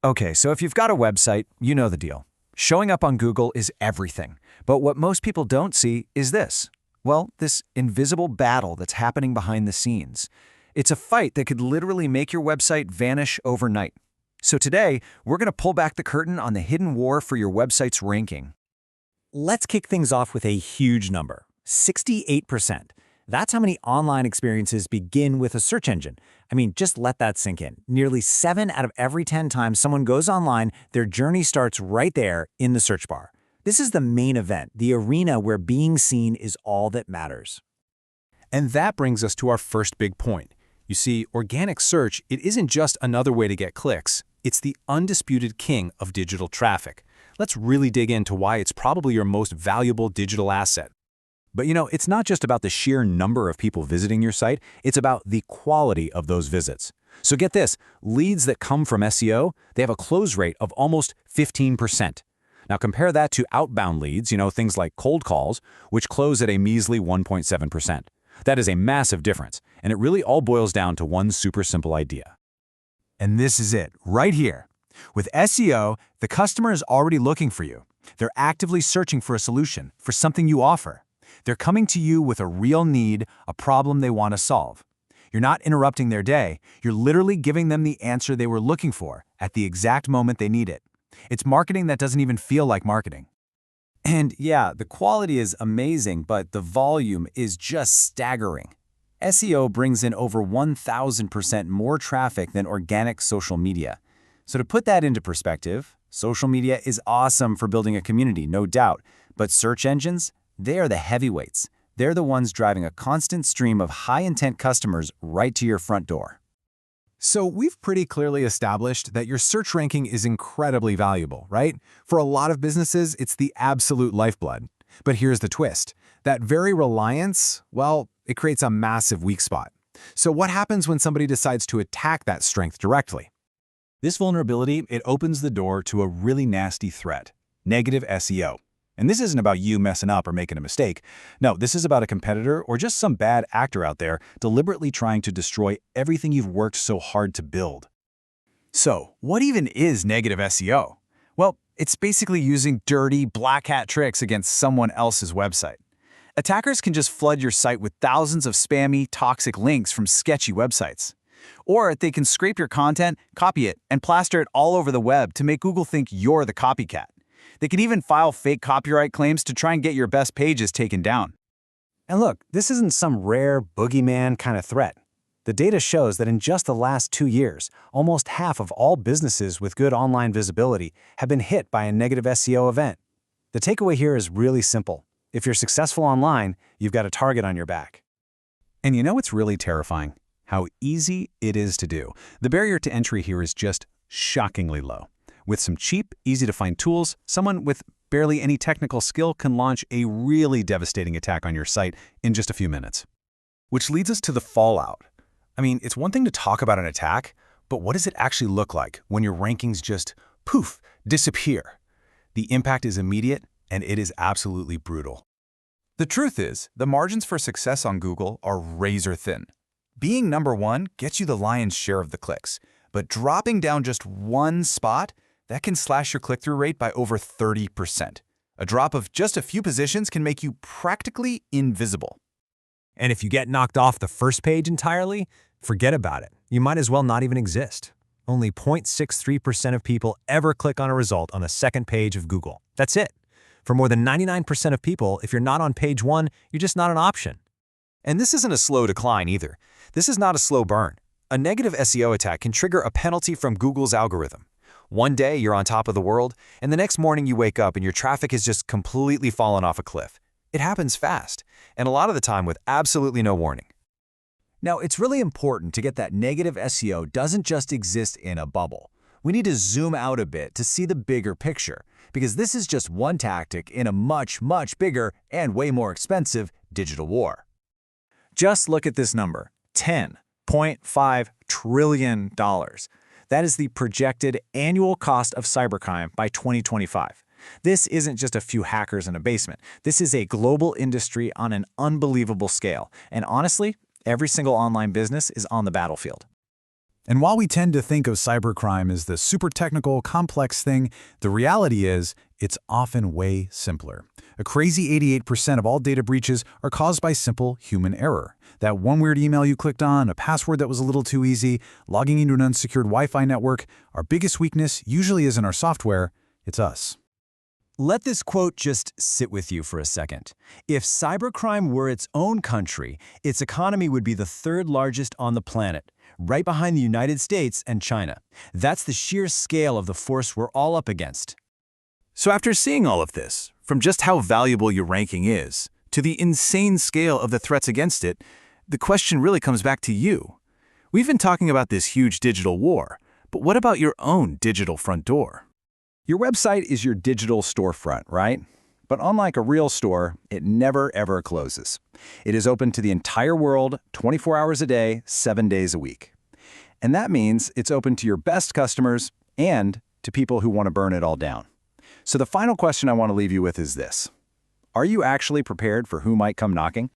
Okay, so if you've got a website, you know the deal. Showing up on Google is everything. But what most people don't see is this. Well, this invisible battle that's happening behind the scenes. It's a fight that could literally make your website vanish overnight. So today, we're going to pull back the curtain on the hidden war for your website's ranking. Let's kick things off with a huge number, 68%. That's how many online experiences begin with a search engine. I mean, just let that sink in. Nearly 7 out of every 10 times someone goes online, their journey starts right there in the search bar. This is the main event, the arena where being seen is all that matters. And that brings us to our first big point. You see, organic search, it isn't just another way to get clicks. It's the undisputed king of digital traffic. Let's really dig into why it's probably your most valuable digital asset. But it's not just about the sheer number of people visiting your site, it's about the quality of those visits. So get this, leads that come from SEO, they have a close rate of almost 15%. Now compare that to outbound leads, things like cold calls, which close at a measly 1.7%. That is a massive difference, and it really all boils down to one super simple idea. And this is it, right here. With SEO, the customer is already looking for you. They're actively searching for a solution, for something you offer. They're coming to you with a real need, a problem they want to solve. You're not interrupting their day, you're literally giving them the answer they were looking for at the exact moment they need it. It's marketing that doesn't even feel like marketing. And yeah, the quality is amazing, but the volume is just staggering. SEO brings in over 1,000% more traffic than organic social media. So to put that into perspective, social media is awesome for building a community, no doubt, but search engines, they are the heavyweights. They're the ones driving a constant stream of high-intent customers right to your front door. So we've pretty clearly established that your search ranking is incredibly valuable, right? For a lot of businesses, it's the absolute lifeblood. But here's the twist. That very reliance, well, it creates a massive weak spot. So what happens when somebody decides to attack that strength directly? This vulnerability, it opens the door to a really nasty threat, negative SEO. And this isn't about you messing up or making a mistake. No, this is about a competitor or just some bad actor out there deliberately trying to destroy everything you've worked so hard to build. So, what even is negative SEO? Well, it's basically using dirty, black hat tricks against someone else's website. Attackers can just flood your site with thousands of spammy, toxic links from sketchy websites. Or they can scrape your content, copy it, and plaster it all over the web to make Google think you're the copycat. They can even file fake copyright claims to try and get your best pages taken down. And look, this isn't some rare boogeyman kind of threat. The data shows that in just the last 2 years, almost half of all businesses with good online visibility have been hit by a negative SEO event. The takeaway here is really simple. If you're successful online, you've got a target on your back. And what's really terrifying? How easy it is to do. The barrier to entry here is just shockingly low. With some cheap, easy-to-find tools, someone with barely any technical skill can launch a really devastating attack on your site in just a few minutes. Which leads us to the fallout. I mean, it's one thing to talk about an attack, but what does it actually look like when your rankings just, poof, disappear? The impact is immediate, and it is absolutely brutal. The truth is, the margins for success on Google are razor thin. Being number one gets you the lion's share of the clicks, but dropping down just one spot, that can slash your click-through rate by over 30%. A drop of just a few positions can make you practically invisible. And if you get knocked off the first page entirely, forget about it. You might as well not even exist. Only 0.63% of people ever click on a result on the second page of Google. That's it. For more than 99% of people, if you're not on page 1, you're just not an option. And this isn't a slow decline either. This is not a slow burn. A negative SEO attack can trigger a penalty from Google's algorithm. One day you're on top of the world, and the next morning you wake up and your traffic has just completely fallen off a cliff. It happens fast, and a lot of the time with absolutely no warning. Now, it's really important to get that negative SEO doesn't just exist in a bubble. We need to zoom out a bit to see the bigger picture, because this is just one tactic in a much, much bigger and way more expensive digital war. Just look at this number, $10.5 trillion. That is the projected annual cost of cybercrime by 2025. This isn't just a few hackers in a basement. This is a global industry on an unbelievable scale. And honestly, every single online business is on the battlefield. And while we tend to think of cybercrime as the super technical, complex thing, the reality is it's often way simpler. A crazy 88% of all data breaches are caused by simple human error. That one weird email you clicked on, a password that was a little too easy, logging into an unsecured Wi-Fi network, our biggest weakness usually isn't our software, it's us. Let this quote just sit with you for a second. If cybercrime were its own country, its economy would be the third largest on the planet, right behind the United States and China. That's the sheer scale of the force we're all up against. So after seeing all of this, from just how valuable your ranking is, to the insane scale of the threats against it, the question really comes back to you. We've been talking about this huge digital war, but what about your own digital front door? Your website is your digital storefront, right? But unlike a real store, it never ever closes. It is open to the entire world 24 hours a day, 7 days a week. And that means it's open to your best customers and to people who want to burn it all down. So the final question I want to leave you with is this. Are you actually prepared for who might come knocking?